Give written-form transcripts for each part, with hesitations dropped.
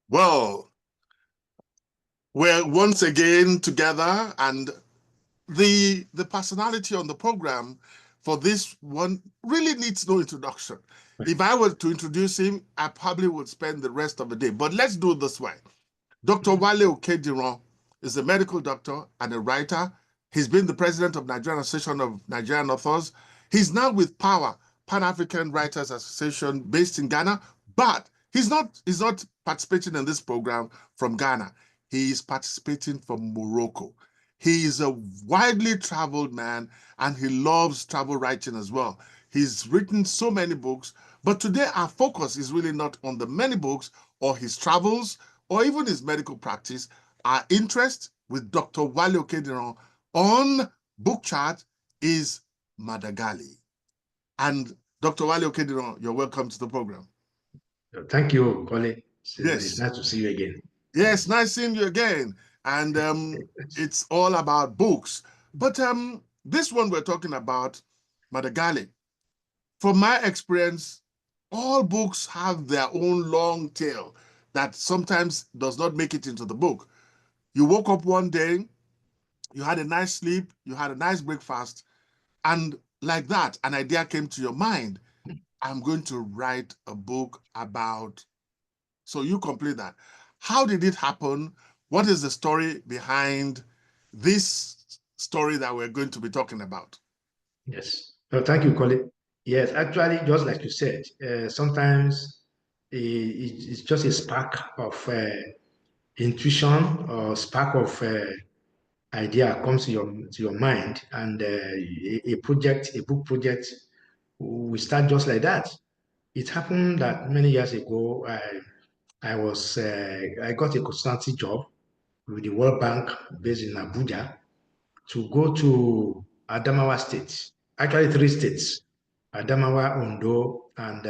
Well, we're once again together, and the personality on the program for this one really needs no introduction. If I were to introduce him, I probably would spend the rest of the day. But let's do it this way. Dr. Wálé Okediran is a medical doctor and a writer. He's been the president of Nigerian Association of Nigerian Authors. He's now with Power, Pan-African Writers Association, based in Ghana, but he's not participating in this program from Ghana. He is participating from Morocco. He is a widely traveled man, and he loves travel writing as well. He's written so many books, but today our focus is really not on the many books or his travels or even his medical practice. Our interest with Dr. Wálé Okediran on book chart is Madagali. And Dr. Wálé Okediran, you're welcome to the program. Thank you, Wálé. It's Yes. nice to see you again. Yes, nice seeing you again. And it's all about books. But this one we're talking about, Madagali. From my experience, all books have their own long tail that sometimes does not make it into the book. You woke up one day, you had a nice sleep, you had a nice breakfast, and like that, an idea came to your mind. I'm going to write a book about. So you complete that. How did it happen? What is the story behind this story that we're going to be talking about? Yes. Well, thank you, Wálé. Yes, actually, just like you said, sometimes it's just a spark of intuition or spark of idea comes to your mind, and a book project, we start just like that. It happened that many years ago, I got a consultancy job with the World Bank based in Abuja to go to Adamawa State, actually three states, Adamawa, Ondo, and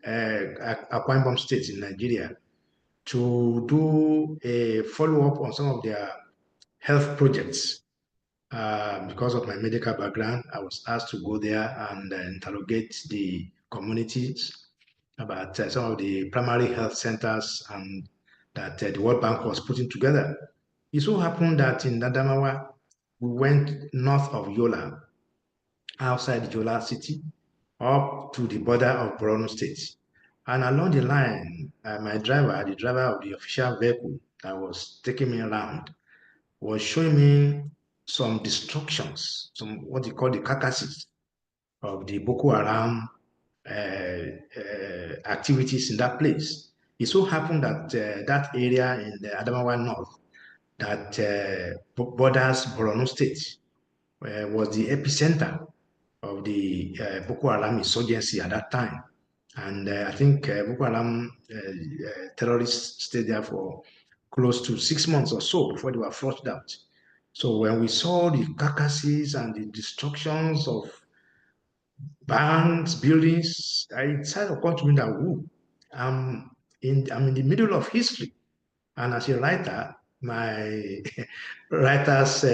Akwa Ibom State in Nigeria, to do a follow-up on some of their health projects. Because of my medical background, I was asked to go there and interrogate the communities about some of the primary health centers and that the World Bank was putting together. It so happened that in Adamawa, we went north of Yola, outside Yola city, up to the border of Borno State. And along the line, my driver, the driver of the official vehicle that was taking me around, was showing me some destructions, some what you call the carcasses of the Boko Haram activities in that place. It so happened that that area in the Adamawa North that borders Borno State was the epicenter of the Boko Haram insurgency at that time. And I think Boko Haram terrorists stayed there for close to 6 months or so before they were flushed out. So when we saw the carcasses and the destructions of banks, buildings, it started occurring to me that, ooh, I'm in the middle of history. And as a writer, my writer's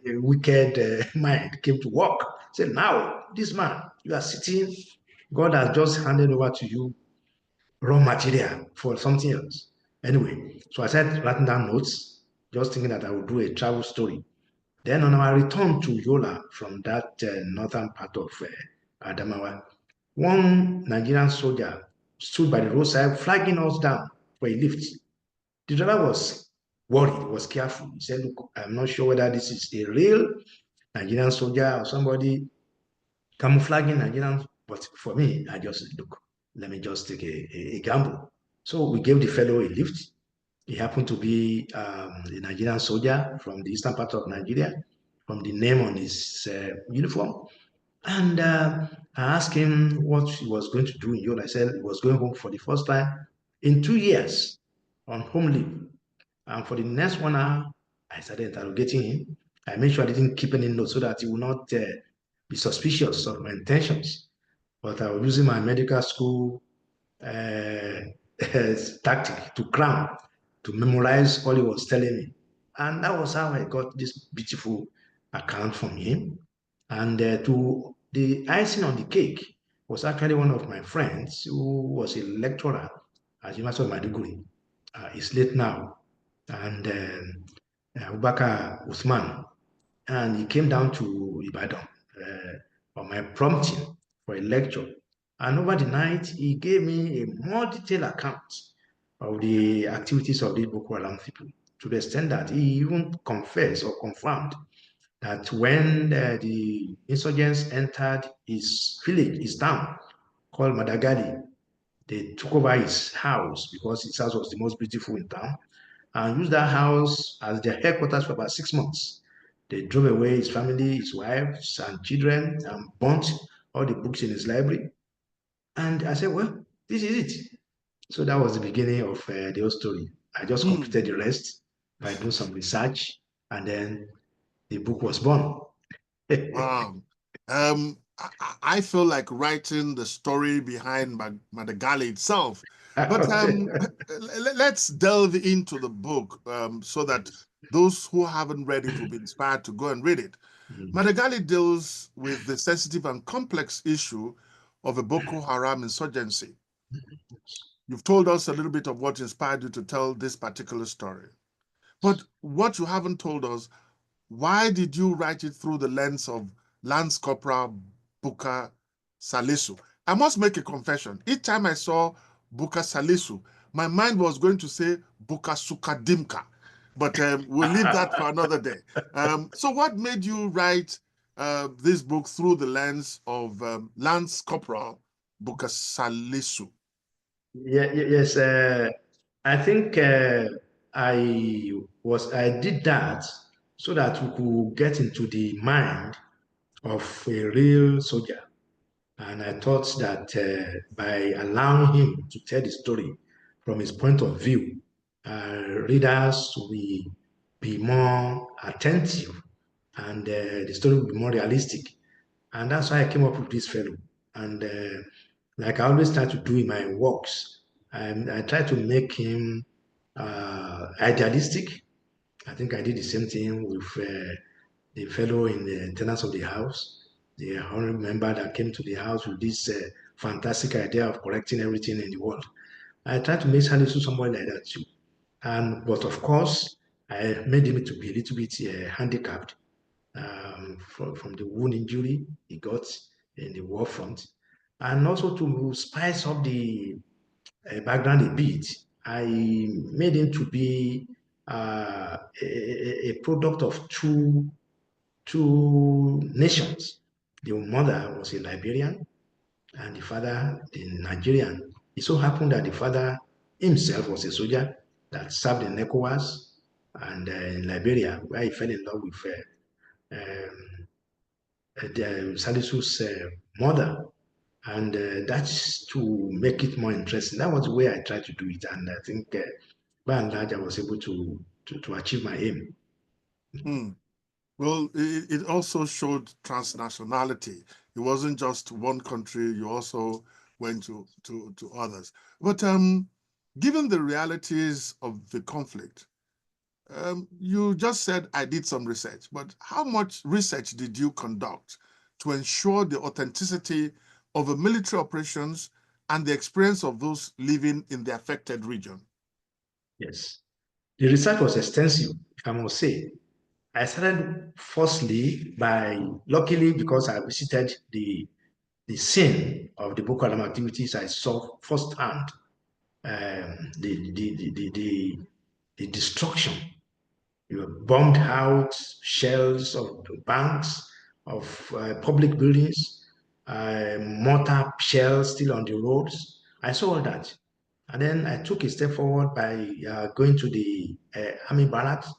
wicked mind came to work. Said, now, this man, you are sitting, God has just handed over to you raw material for something else. Anyway, so I started writing down notes, just thinking that I would do a travel story. Then on our return to Yola from that northern part of Adamawa, one Nigerian soldier stood by the roadside flagging us down for a lift. The driver was worried, was careful. He said, look, I'm not sure whether this is a real Nigerian soldier or somebody camouflaging Nigerian. But for me, I just said, look, let me just take a gamble. So we gave the fellow a lift. He happened to be a Nigerian soldier from the eastern part of Nigeria, from the name on his uniform. And I asked him what he was going to do in Yola. I said he was going home for the first time in 2 years on home leave. And for the next 1 hour, I started interrogating him. I made sure I didn't keep any notes so that he would not be suspicious of my intentions. But I was using my medical school uh, tactic to cram, to memorize all he was telling me. And that was how I got this beautiful account from him. And to the icing on the cake was actually one of my friends who was a lecturer at University of Madagali. is late now, and Abubakar Usman, and he came down to Ibadan on my prompting for a lecture. And over the night, he gave me a more detailed account of the activities of these Boko Haram people, to the extent that he even confessed or confirmed that when the insurgents entered his village, his town called Madagali, they took over his house because his house was the most beautiful in town and used that house as their headquarters for about 6 months. They drove away his family, his wives and children, and burnt all the books in his library. And I said, well, this is it. So that was the beginning of the whole story. I just Hmm. completed the rest by doing some research, and then the book was born. Wow. I feel like writing the story behind Madagali itself. But let's delve into the book so that Yes. those who haven't read it will be inspired to go and read it. Madagali deals with the sensitive and complex issue of a Boko Haram insurgency. You've told us a little bit of what inspired you to tell this particular story. But what you haven't told us, why did you write it through the lens of Lance Corporal Buka Salisu? I must make a confession. Each time I saw Buka Salisu, my mind was going to say Buka Sukadimka, but we'll leave that for another day. So what made you write this book through the lens of Lance Corporal Buka Salisu? Yes, I think I did that so that we could get into the mind of a real soldier. And I thought that by allowing him to tell the story from his point of view, readers will be more attentive, and the story will be more realistic. And that's why I came up with this fellow. And like I always try to do in my works, I try to make him idealistic. I think I did the same thing with the fellow in the tenants of the house, the honorable member that came to the house with this fantastic idea of correcting everything in the world. I tried to make Salisu somebody like that too. But of course, I made him to be a little bit handicapped from the wound injury he got in the war front. And also to spice up the background a bit, I made him to be a product of two nations. The mother was a Liberian and the father, the Nigerian. It so happened that the father himself was a soldier that served in ECOWAS and in Liberia, where he fell in love with Salisu's mother. And that's to make it more interesting. That was the way I tried to do it. And I think by and large, I was able to achieve my aim. Hmm. Well, it also showed transnationality. It wasn't just one country, you also went to others. But given the realities of the conflict, you just said I did some research, but how much research did you conduct to ensure the authenticity of the military operations and the experience of those living in the affected region? Yes. The research was extensive, I must say. I started firstly by, luckily, because I visited the scene of the Boko Haram activities, I saw firsthand the destruction. You were bombed out, shells of banks, of public buildings, mortar shells still on the roads. I saw all that. And then I took a step forward by going to the army barracks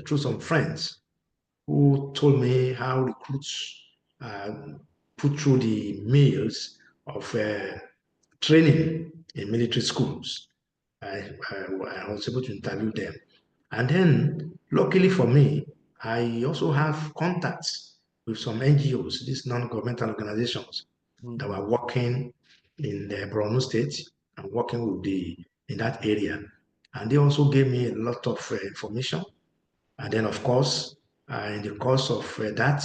through some friends who told me how recruits uh, put through the meals of training in military schools. I was able to interview them. And then, luckily for me, I also have contacts with some NGOs, these non-governmental organizations that Mm. were working in the Borno State and working with in that area. And they also gave me a lot of information. And then, of course, in the course of that,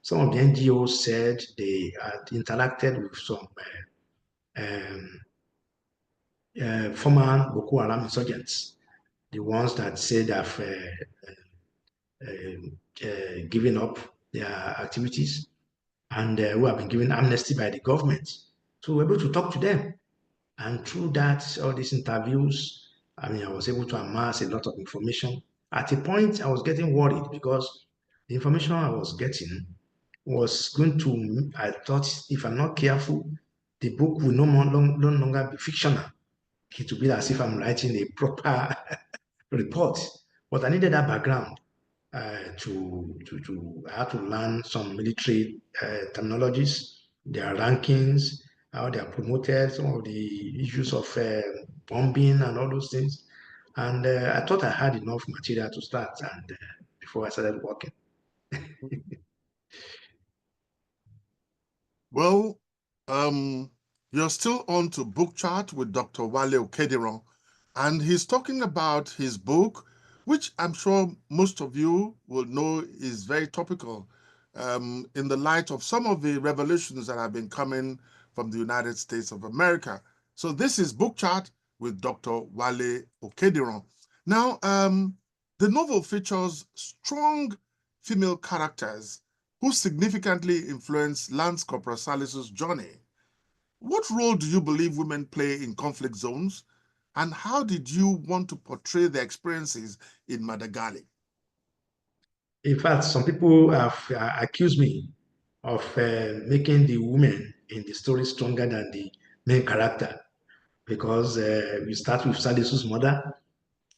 some of the NGOs said they had interacted with some um, former Boko Haram insurgents, the ones that say they have given up their activities and who have been given amnesty by the government. So we're able to talk to them. And through that, all these interviews, I mean, I was able to amass a lot of information. At a point, I was getting worried because the information I was getting was going to, I thought, if I'm not careful, the book will no longer be fictional. It will be as if I'm writing a proper report. But I needed that background I had to learn some military terminologies, their rankings, how they are promoted, some of the issues of bombing and all those things. And I thought I had enough material to start and before I started working. Well, you're still on to Book Chat with Dr. Wálé Okediran, and he's talking about his book, which I'm sure most of you will know is very topical in the light of some of the revelations that have been coming from the United States of America. So this is Book Chat with Dr. Wálé Okediran. Now, the novel features strong female characters who significantly influenced Lance Corporal Salisu's journey. What role do you believe women play in conflict zones, and how did you want to portray their experiences in Madagali? In fact, some people have accused me of making the women in the story stronger than the main character because we start with Salisu's mother,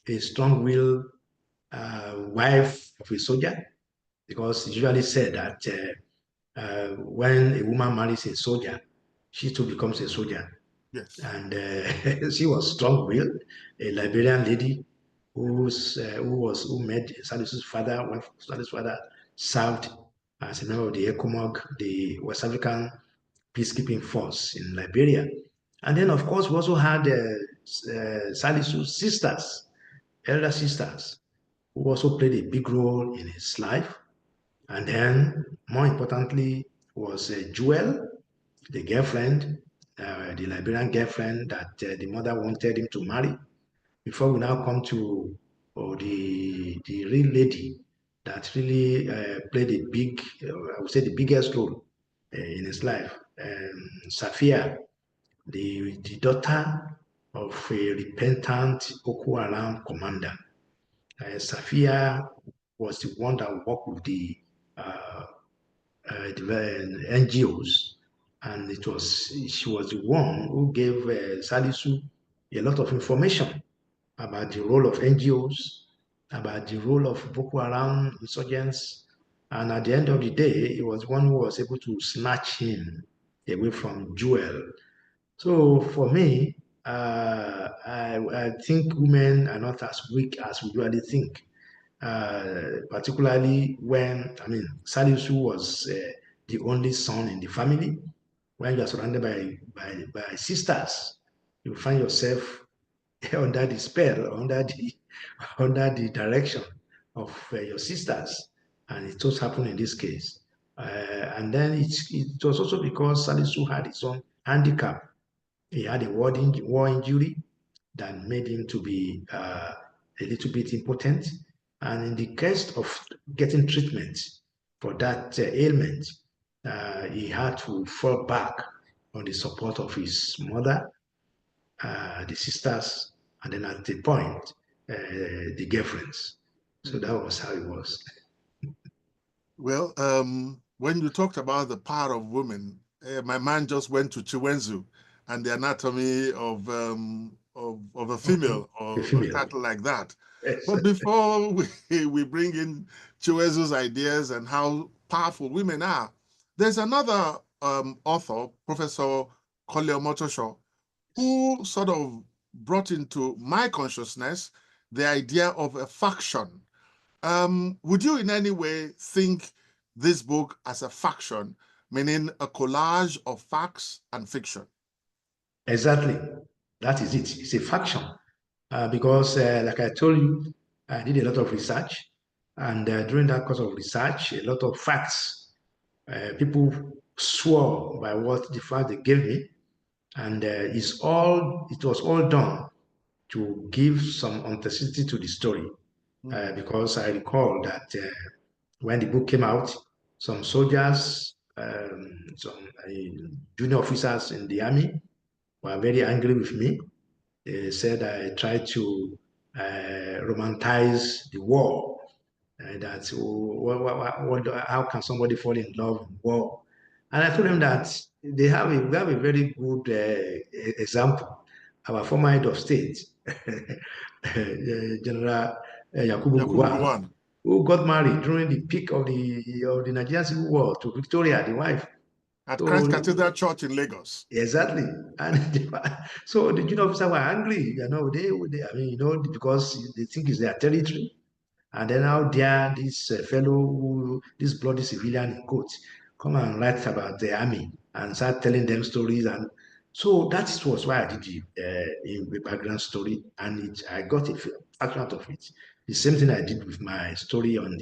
a strong-willed wife of a soldier, because it's usually said that when a woman marries a soldier, she too becomes a soldier. Yes. And she was strong-willed, a Liberian lady who met Salisu's father when Salisu's father served as a member of the ECOMOG, the West African peacekeeping force in Liberia. And then, of course, we also had Salisu's sisters, elder sisters, who also played a big role in his life. And then, more importantly, was Jewel, the girlfriend, the Liberian girlfriend that the mother wanted him to marry. Before we now come to the real lady that really played a big, I would say the biggest role in his life, Safia, the daughter of a repentant Boko Haram commander. Safia was the one that worked with uh, the NGOs, and she was the one who gave Salisu a lot of information about the role of NGOs, about the role of Boko Haram insurgents, and at the end of the day, he was one who was able to snatch him away from Jewel. So for me, I think women are not as weak as we usually think, particularly when, I mean, Salisu was the only son in the family. When you are surrounded by sisters, you find yourself under the spell, under the direction of your sisters, and it just happened in this case. And then it was also because Salisu had his own handicap. He had a war injury that made him to be a little bit impotent. And in the case of getting treatment for that ailment, he had to fall back on the support of his mother, the sisters, and then at the point, the girlfriends. So that was how it was. Well, when you talked about the power of women, my mind just went to Chiwenzu and the anatomy of a female A or a female. cattle like that. Yes. But before we bring in Chiwenzu's ideas and how powerful women are, there's another author, Professor Kole Omotosho, who sort of brought into my consciousness the idea of a faction. Would you in any way think this book as a faction, meaning a collage of facts and fiction? Exactly. That is it. It's a faction. Because, like I told you, I did a lot of research. And during that course of research, a lot of facts, people swore by what the facts they gave me. And it was all done to give some authenticity to the story. Because I recall that when the book came out, some soldiers, some junior officers in the army were very angry with me. They said I tried to romanticize the war. That how can somebody fall in love in war? And I told them that we have a very good example. Our former head of state, General Yakubu Yakubu Gowon, Gowon. who got married during the peak of the Nigerian Civil War to Victoria, the wife. At Christ So Cathedral Church in Lagos. exactly, and so the junior officer were angry. I mean, because they think it's their territory. And then out there, this this bloody civilian in quotes, come and write about the army and start telling them stories. And so that was why I did the background story, and I got a fraction out of it. The same thing I did with my story on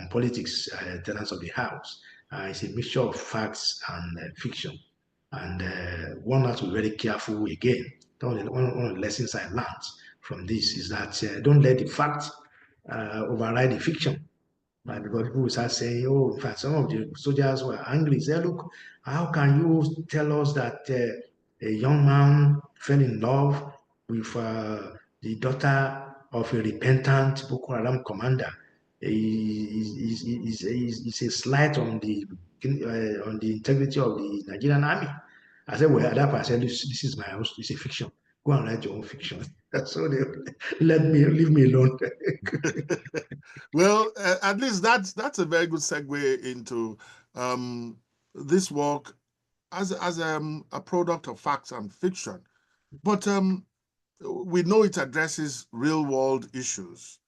politics, tenants of the house. It's a mixture of facts and fiction. And one has to be very careful again. One of the lessons I learned from this is that don't let the fact override the fiction. Right? Because people will start saying, oh, in fact, some of the soldiers were angry. Say, look, how can you tell us that a young man fell in love with the daughter of a repentant Boko Haram commander? Is a slight on the integrity of the Nigerian army. I said, well, at that point, I said, this is my house, it's a fiction. Go and write your own fiction. So they leave me alone. Well, at least that's a very good segue into this work as a product of facts and fiction. But we know it addresses real world issues.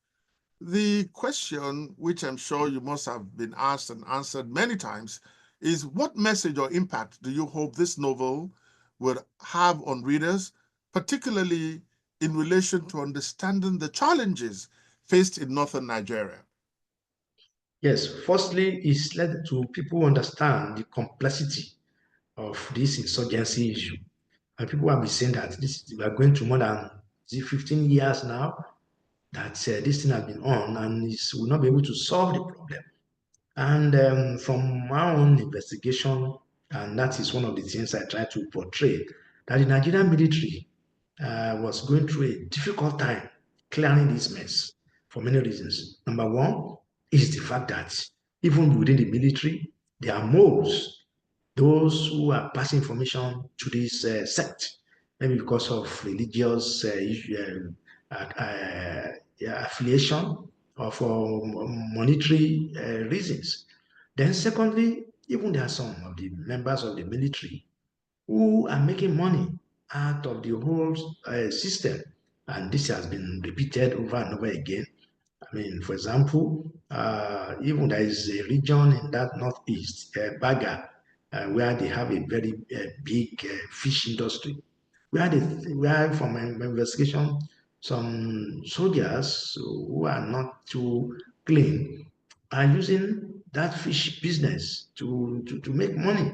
The question, which I'm sure you must have been asked and answered many times, is what message or impact do you hope this novel will have on readers, particularly in relation to understanding the challenges faced in northern Nigeria? Yes, firstly, it's led to people understand the complexity of this insurgency issue. And people have been saying that we are going to more than 15 years now that this thing has been on and will not be able to solve the problem. And from my own investigation, and that is one of the things I try to portray, that the Nigerian military was going through a difficult time clearing this mess for many reasons. Number one is the fact that even within the military, there are moles, those who are passing information to this sect, maybe because of religious affiliation or for monetary reasons. Then, secondly, even there are some of the members of the military who are making money out of the whole system. And this has been repeated over and over again. I mean, for example, even there is a region in that northeast, Baga, where they have a very big fish industry. Where from my investigation, some soldiers who are not too clean are using that fish business to make money.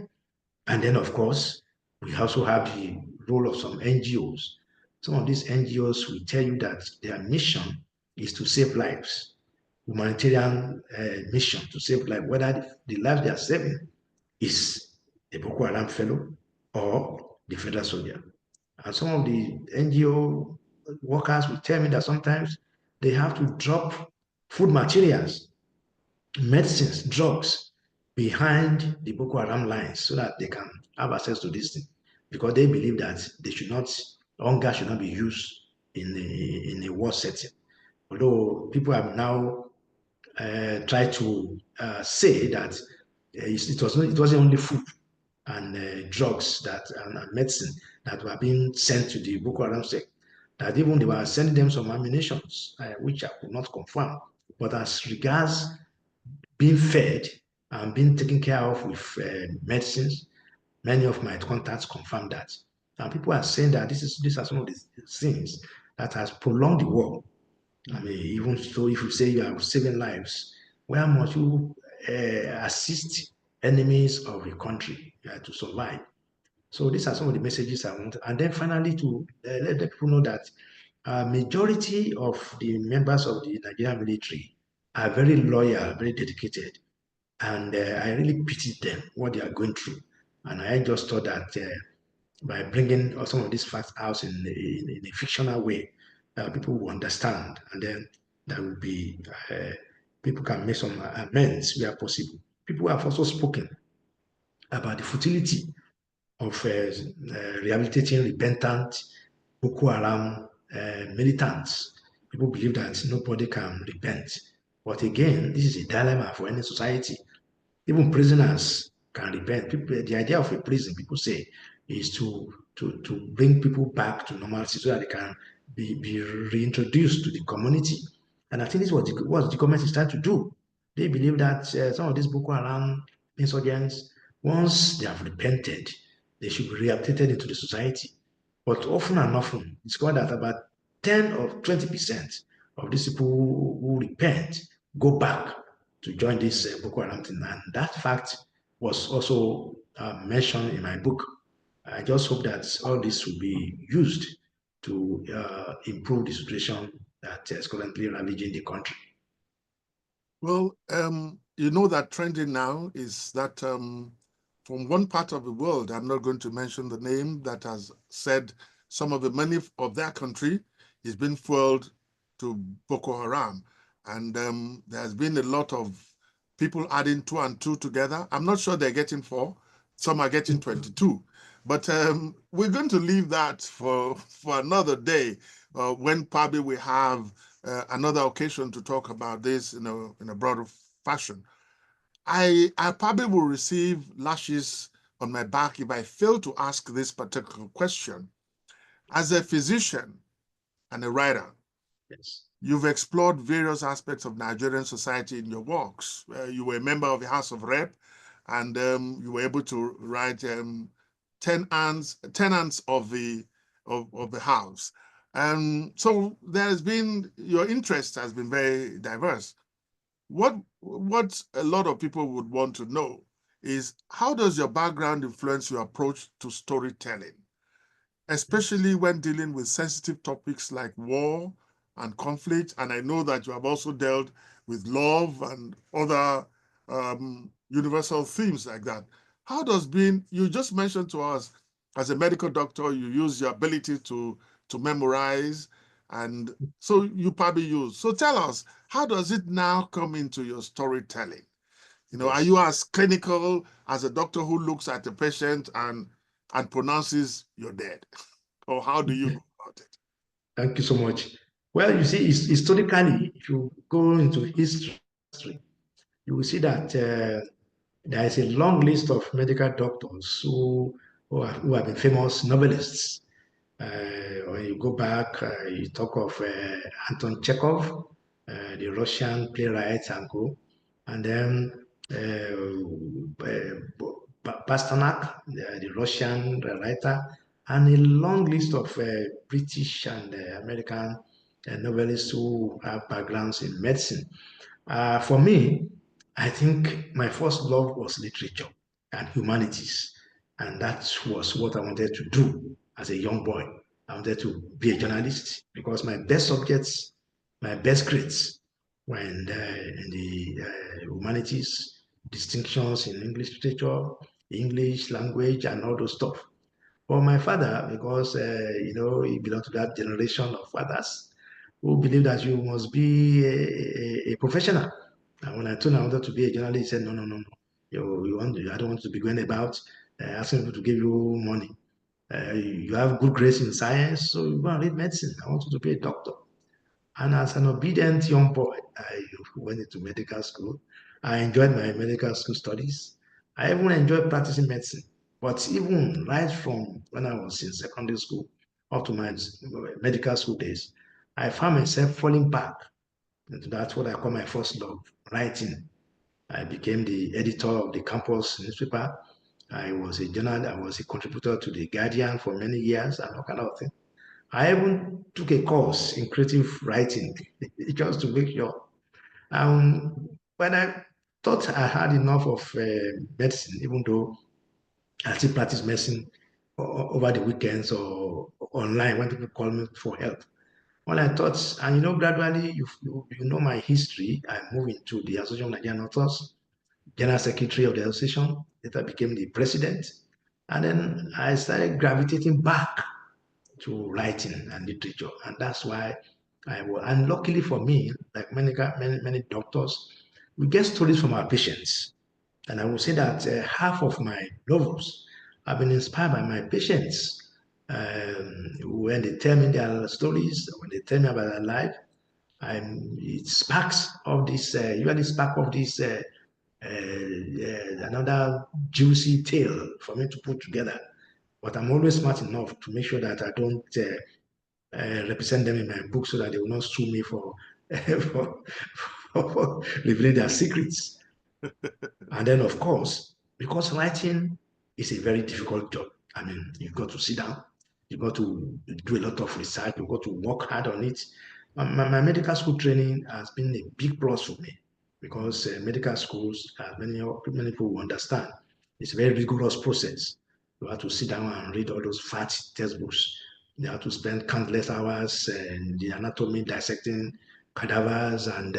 And then, of course, we also have the role of some NGOs. Some of these NGOs will tell you that their mission is to save lives, humanitarian mission to save lives, whether the lives they are saving is a Boko Haram fellow or the federal soldier. And some of the NGO workers will tell me that sometimes they have to drop food materials, medicines, drugs behind the Boko Haram lines so that they can have access to this thing because they believe that hunger should not be used in a war setting. Although people have now tried to say that it wasn't only food and drugs and medicine that were being sent to the Boko Haram sect, that even they were sending them some ammunition, which I could not confirm. But as regards being fed and being taken care of with medicines, many of my contacts confirm that. And people are saying that these are some of the things that has prolonged the war. I mean, even so, if you say you are saving lives, where must you assist enemies of a country to survive? So these are some of the messages I want. And then finally, to let the people know that majority of the members of the Nigerian military are very loyal, very dedicated, and I really pity them, what they are going through. And I just thought that by bringing some of these facts out in a fictional way, people will understand, and then there will be people can make some amends where possible. People have also spoken about the futility of rehabilitating repentant Boko Haram militants. People believe that nobody can repent. But again, this is a dilemma for any society. Even prisoners can repent. People, the idea of a prison, people say, is to bring people back to normalcy so that they can be reintroduced to the community. And I think this is what the government is trying to do. They believe that some of these Boko Haram insurgents, once they have repented, they should be rehabilitated into the society. But often and often, it's called that about 10 or 20% of these people who repent go back to join this Boko Haram thing. And that fact was also mentioned in my book. I just hope that all this will be used to improve the situation that is currently ravaging the country. Well, you know that trending now is that from one part of the world, I'm not going to mention the name, that has said some of the money of their country is being fueled to Boko Haram. And there's been a lot of people adding two and two together. I'm not sure they're getting four. Some are getting 22. But we're going to leave that for another day when probably we have another occasion to talk about this in a broader fashion. I probably will receive lashes on my back if I fail to ask this particular question. As a physician and a writer, Yes. you've explored various aspects of Nigerian society in your works. You were a member of the House of Rep, and you were able to write tenants of the House. So your interest has been very diverse. What a lot of people would want to know is, how does your background influence your approach to storytelling, especially when dealing with sensitive topics like war and conflict? And I know that you have also dealt with love and other universal themes like that. How does you just mentioned to us, as a medical doctor, you use your ability to memorize, and so you probably use. So tell us, how does it now come into your storytelling? Are Yes. you as clinical as a doctor who looks at the patient and pronounces you're dead? Or how do you go about it? Thank you so much. Well, you see, historically, if you go into history, you will see that there is a long list of medical doctors who have been famous novelists. When you go back, you talk of Anton Chekhov, the Russian playwright and co. And then Pasternak, the Russian writer, and a long list of British and American novelists who have backgrounds in medicine. For me, I think my first love was literature and humanities. And that was what I wanted to do as a young boy. I wanted to be a journalist because my best subjects, my best grades were in the humanities, distinctions in English literature, English language, and all those stuff. But my father, because he belonged to that generation of fathers who believe that you must be a professional. And when I told him I wanted to be a journalist, he said, no, no, no, no. I don't want to be going about asking people to give you money. You have good grades in science, so you go and read medicine. I want you to be a doctor. And as an obedient young boy, I went into medical school. I enjoyed my medical school studies. I even enjoyed practicing medicine. But even right from when I was in secondary school up to my medical school days, I found myself falling back into that, what I call my first love, writing. I became the editor of the campus newspaper. I was a contributor to the Guardian for many years and all kind of things. I even took a course in creative writing just to make sure. When I thought I had enough of medicine, even though I still practice medicine over the weekends or online when people call me for help. Well, I thought, and gradually, you know my history. I moved into the Association of Nigerian Authors, General Secretary of the association. Later became the president, and then I started gravitating back to writing and literature, and that's why I was. And luckily for me, like many doctors, we get stories from our patients, and I would say that half of my novels have been inspired by my patients. When they tell me their stories, when they tell me about their life, it sparks of this, usually spark of this another juicy tale for me to put together. But I'm always smart enough to make sure that I don't represent them in my book so that they will not sue me for, for, for revealing their secrets. And then, of course, because writing is a very difficult job. I mean, you've got to sit down, you've got to do a lot of research, you've got to work hard on it. My medical school training has been a big plus for me because medical schools, as many people will understand, it's a very rigorous process. You have to sit down and read all those fat textbooks. You have to spend countless hours in the anatomy, dissecting cadavers and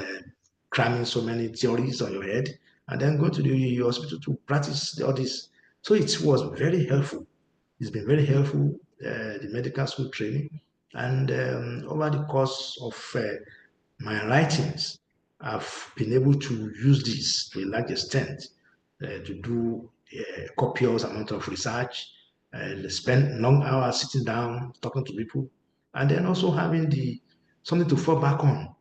cramming so many theories on your head and then go to the hospital to practice all this. So it was very helpful. It's been very helpful, the medical school training. And over the course of my writings, I've been able to use this to a large extent to do a copious amount of research and spend long hours sitting down, talking to people, and then also having the something to fall back on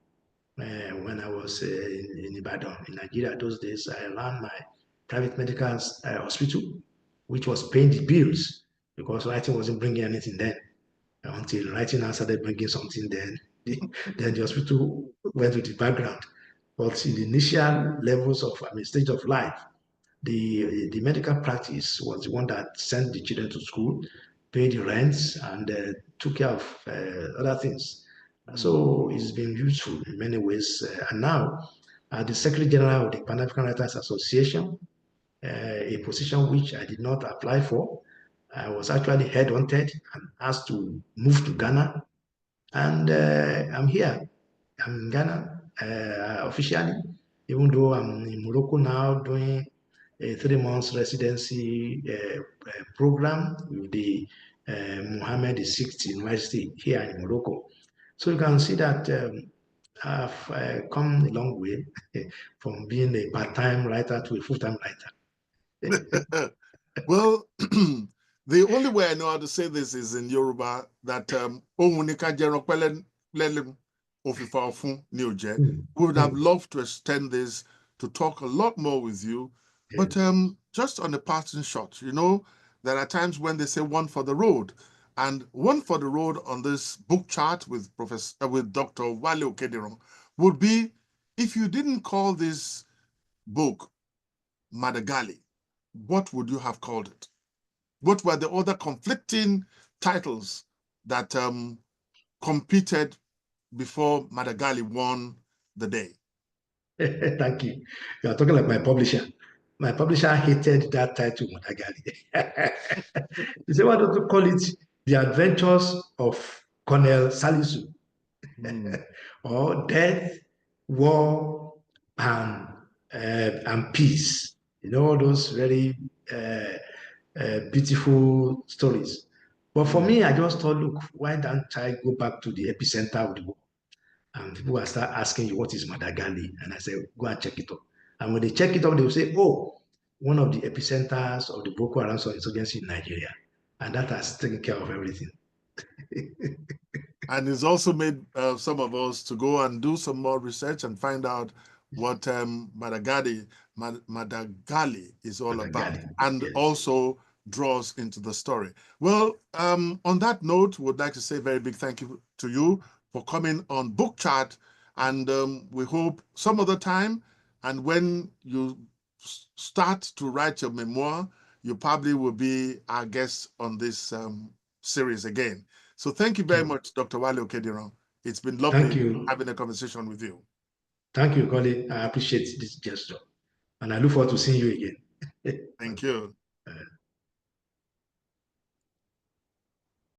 when I was in Ibadan, in Nigeria, those days, I ran my private medical hospital, which was paying the bills because writing wasn't bringing anything then. Until writing now started bringing something, then then the hospital went to the background. But in the initial levels of, stage of life, the medical practice was the one that sent the children to school, paid the rents, and took care of other things. So it's been useful in many ways. And now, the Secretary General of the Pan African Writers Association, a position which I did not apply for, I was actually headhunted and asked to move to Ghana. And I'm here. I'm in Ghana officially, even though I'm in Morocco now doing a 3 months residency program with the Mohammed VI University here in Morocco. So you can see that I've come a long way from being a part-time writer to a full-time writer. Well, the only way I know how to say this is in Yoruba that we would have loved to extend this to talk a lot more with you. But just on a passing shot, there are times when they say one for the road. And one for the road on this book chart with Dr. Wálé Okediran would be if you didn't call this book Madagali, what would you have called it? What were the other conflicting titles that competed before Madagali won the day? Thank you. You are talking like my publisher. My publisher hated that title, Madagali. He said, why don't you call it The Adventures of Colonel Salisu? Or Death, War, and Peace. All those very beautiful stories. But for me, I just thought, look, why don't I go back to the epicenter of the war? And people will start asking you, what is Madagali? And I say, go and check it up. And when they check it up, they will say, oh, one of the epicenters of the Boko Haram insurgency in Nigeria. And that has taken care of everything. And it's also made some of us to go and do some more research and find out what Madagali is all about, and yes, also draws into the story. Well, on that note, would like to say a very big thank you to you for coming on Book Chat, and we hope some other time, and when you start to write your memoir, you probably will be our guest on this series again. So thank you very much, Dr. Wálé Okediran. It's been lovely having a conversation with you. Thank you, Colin. I appreciate this gesture. And I look forward to seeing you again. Thank you.